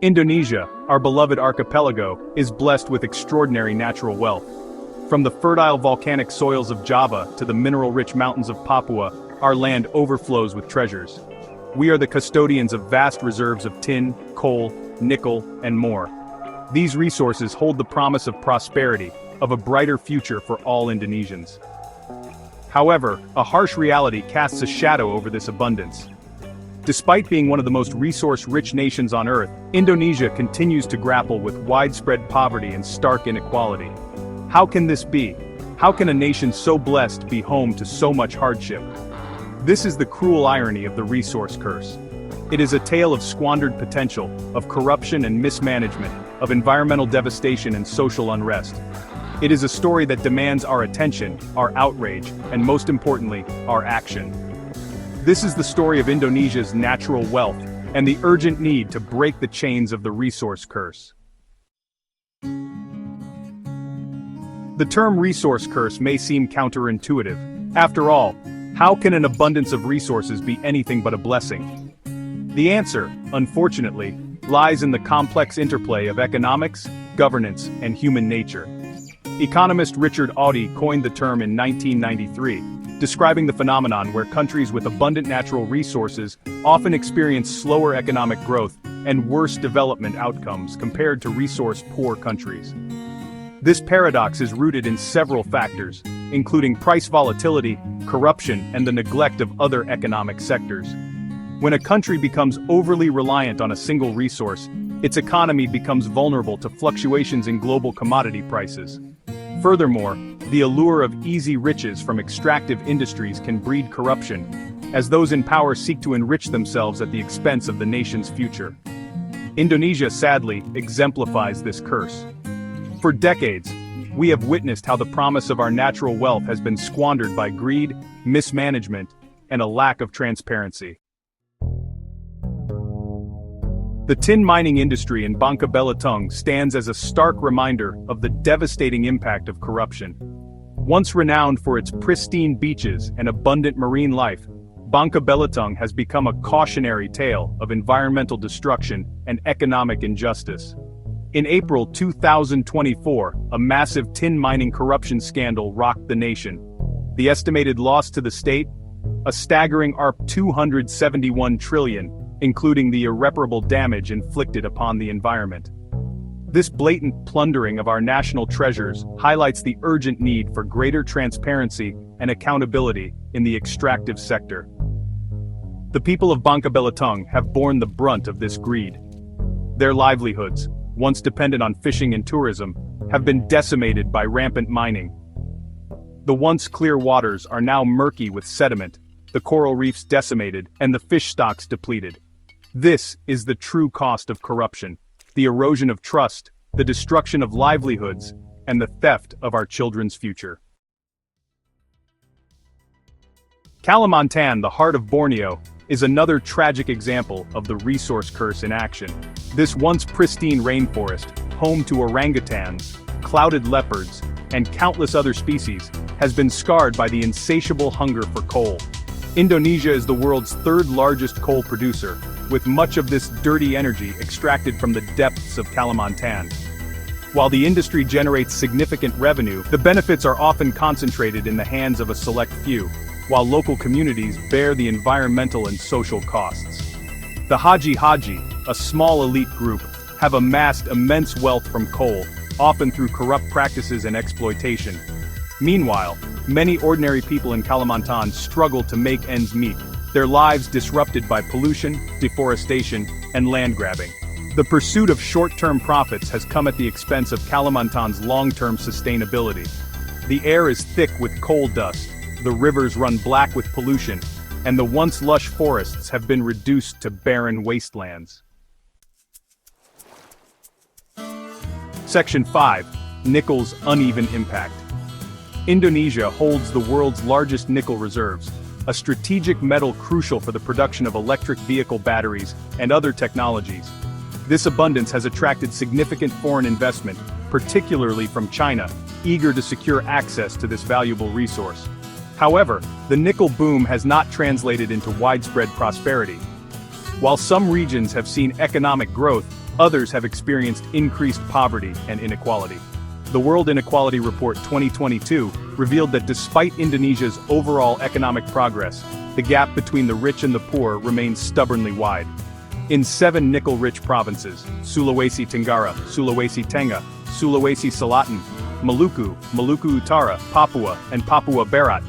Indonesia, our beloved archipelago, is blessed with extraordinary natural wealth. From the fertile volcanic soils of Java to the mineral-rich mountains of Papua, our land overflows with treasures. We are the custodians of vast reserves of tin, coal, nickel, and more. These resources hold the promise of prosperity, of a brighter future for all Indonesians. However, a harsh reality casts a shadow over this abundance. Despite being one of the most resource-rich nations on Earth, Indonesia continues to grapple with widespread poverty and stark inequality. How can this be? How can a nation so blessed be home to so much hardship? This is the cruel irony of the resource curse. It is a tale of squandered potential, of corruption and mismanagement, of environmental devastation and social unrest. It is a story that demands our attention, our outrage, and most importantly, our action. This is the story of Indonesia's natural wealth, and the urgent need to break the chains of the resource curse. The term resource curse may seem counterintuitive. After all, how can an abundance of resources be anything but a blessing? The answer, unfortunately, lies in the complex interplay of economics, governance, and human nature. Economist Richard Audi coined the term in 1993, describing the phenomenon where countries with abundant natural resources often experience slower economic growth and worse development outcomes compared to resource-poor countries. This paradox is rooted in several factors, including price volatility, corruption, and the neglect of other economic sectors. When a country becomes overly reliant on a single resource, its economy becomes vulnerable to fluctuations in global commodity prices. Furthermore, the allure of easy riches from extractive industries can breed corruption, as those in power seek to enrich themselves at the expense of the nation's future. Indonesia, sadly, exemplifies this curse. For decades, we have witnessed how the promise of our natural wealth has been squandered by greed, mismanagement, and a lack of transparency. The tin mining industry in Bangka Belitung stands as a stark reminder of the devastating impact of corruption. Once renowned for its pristine beaches and abundant marine life, Bangka Belitung has become a cautionary tale of environmental destruction and economic injustice. In April 2024, a massive tin mining corruption scandal rocked the nation. The estimated loss to the state? A staggering $271 trillion, including the irreparable damage inflicted upon the environment. This blatant plundering of our national treasures highlights the urgent need for greater transparency and accountability in the extractive sector. The people of Bangka Belitung have borne the brunt of this greed. Their livelihoods, once dependent on fishing and tourism, have been decimated by rampant mining. The once clear waters are now murky with sediment, the coral reefs decimated, and the fish stocks depleted. This is the true cost of corruption, the erosion of trust, the destruction of livelihoods, and the theft of our children's future. Kalimantan, the heart of Borneo, is another tragic example of the resource curse in action. This once pristine rainforest, home to orangutans, clouded leopards, and countless other species, has been scarred by the insatiable hunger for coal. Indonesia is the world's third-largest coal producer, with much of this dirty energy extracted from the depths of Kalimantan. While the industry generates significant revenue, the benefits are often concentrated in the hands of a select few, while local communities bear the environmental and social costs. The Haji, a small elite group, have amassed immense wealth from coal, often through corrupt practices and exploitation. Meanwhile, many ordinary people in Kalimantan struggle to make ends meet, their lives disrupted by pollution, deforestation, and land grabbing. The pursuit of short-term profits has come at the expense of Kalimantan's long-term sustainability. The air is thick with coal dust, the rivers run black with pollution, and the once lush forests have been reduced to barren wastelands. Section 5. Nickel's uneven impact. Indonesia holds the world's largest nickel reserves, a strategic metal crucial for the production of electric vehicle batteries and other technologies. This abundance has attracted significant foreign investment, particularly from China, eager to secure access to this valuable resource. However, the nickel boom has not translated into widespread prosperity. While some regions have seen economic growth, Others have experienced increased poverty and inequality. The World Inequality Report 2022 revealed that despite Indonesia's overall economic progress, the gap between the rich and the poor remains stubbornly wide. In 7 nickel-rich provinces, Sulawesi Tenggara, Sulawesi Tengah, Sulawesi Selatan, Maluku, Maluku Utara, Papua, and Papua Barat,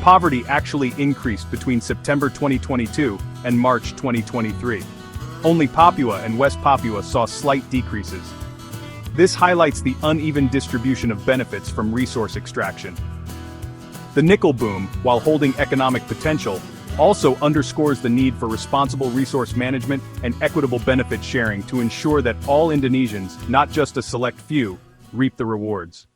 poverty actually increased between September 2022 and March 2023. Only Papua and West Papua saw slight decreases. This highlights the uneven distribution of benefits from resource extraction. The nickel boom, while holding economic potential, also underscores the need for responsible resource management and equitable benefit sharing to ensure that all Indonesians, not just a select few, reap the rewards.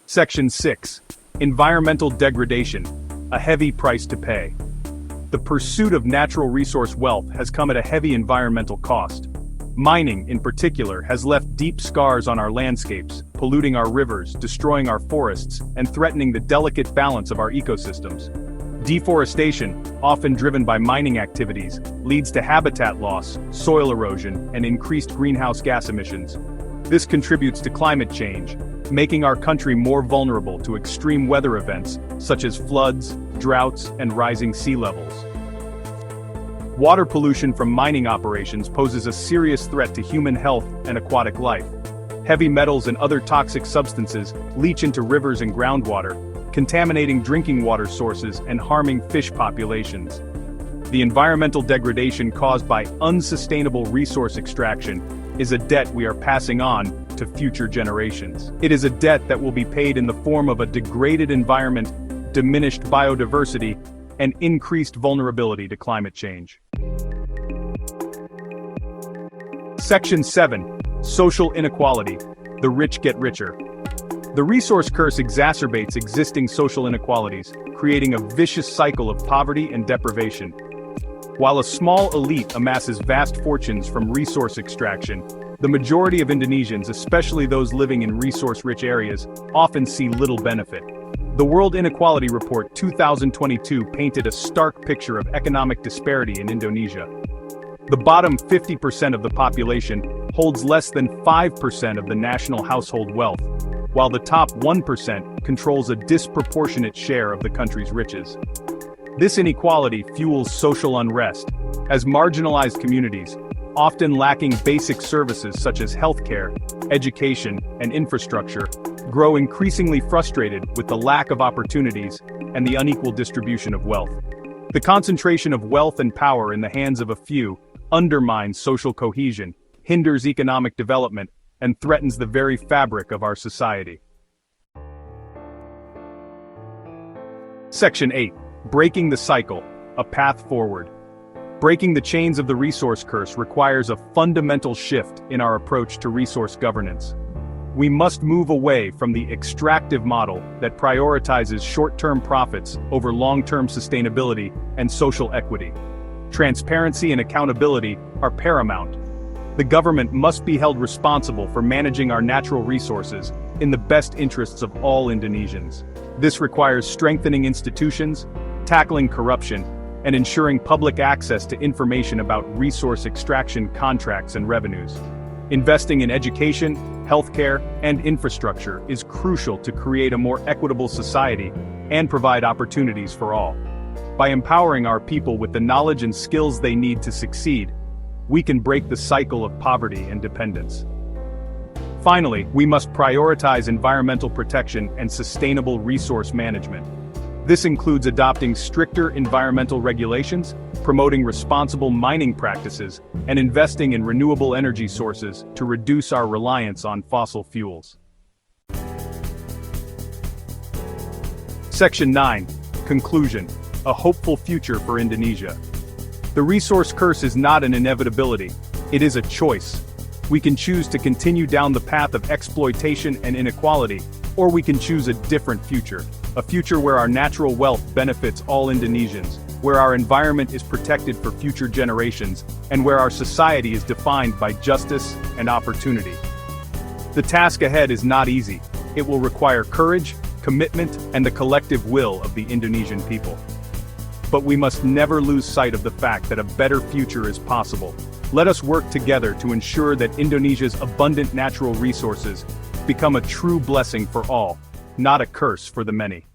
Section 6. Environmental degradation, a heavy price to pay. The pursuit of natural resource wealth has come at a heavy environmental cost. Mining, in particular, has left deep scars on our landscapes, polluting our rivers, destroying our forests, and threatening the delicate balance of our ecosystems. Deforestation, often driven by mining activities, leads to habitat loss, soil erosion, and increased greenhouse gas emissions. This contributes to climate change, making our country more vulnerable to extreme weather events, such as floods, droughts, and rising sea levels. Water pollution from mining operations poses a serious threat to human health and aquatic life. Heavy metals and other toxic substances leach into rivers and groundwater, contaminating drinking water sources and harming fish populations. The environmental degradation caused by unsustainable resource extraction is a debt we are passing on to future generations. It is a debt that will be paid in the form of a degraded environment, diminished biodiversity, and increased vulnerability to climate change. Section 7. Social inequality. The rich get richer. The resource curse exacerbates existing social inequalities, creating a vicious cycle of poverty and deprivation. While a small elite amasses vast fortunes from resource extraction, the majority of Indonesians, especially those living in resource-rich areas, often see little benefit. The World Inequality Report 2022 painted a stark picture of economic disparity in Indonesia. The bottom 50% of the population holds less than 5% of the national household wealth, while the top 1% controls a disproportionate share of the country's riches. This inequality fuels social unrest, as marginalized communities, often lacking basic services such as healthcare, education, and infrastructure, grow increasingly frustrated with the lack of opportunities and the unequal distribution of wealth. The concentration of wealth and power in the hands of a few undermines social cohesion, hinders economic development, and threatens the very fabric of our society. Section 8. Breaking the cycle, a path forward. Breaking the chains of the resource curse requires a fundamental shift in our approach to resource governance. We must move away from the extractive model that prioritizes short-term profits over long-term sustainability and social equity. Transparency and accountability are paramount. The government must be held responsible for managing our natural resources in the best interests of all Indonesians. This requires strengthening institutions, tackling corruption, and ensuring public access to information about resource extraction contracts and revenues. Investing in education, healthcare, and infrastructure is crucial to create a more equitable society and provide opportunities for all. By empowering our people with the knowledge and skills they need to succeed, we can break the cycle of poverty and dependence. Finally, we must prioritize environmental protection and sustainable resource management. This includes adopting stricter environmental regulations, promoting responsible mining practices, and investing in renewable energy sources to reduce our reliance on fossil fuels. Section 9. Conclusion. A hopeful future for Indonesia. The resource curse is not an inevitability, it is a choice. We can choose to continue down the path of exploitation and inequality, or we can choose a different future. A future where our natural wealth benefits all Indonesians, where our environment is protected for future generations, and where our society is defined by justice and opportunity. The task ahead is not easy. It will require courage, commitment, and the collective will of the Indonesian people. But we must never lose sight of the fact that a better future is possible. Let us work together to ensure that Indonesia's abundant natural resources become a true blessing for all, not a curse for the many.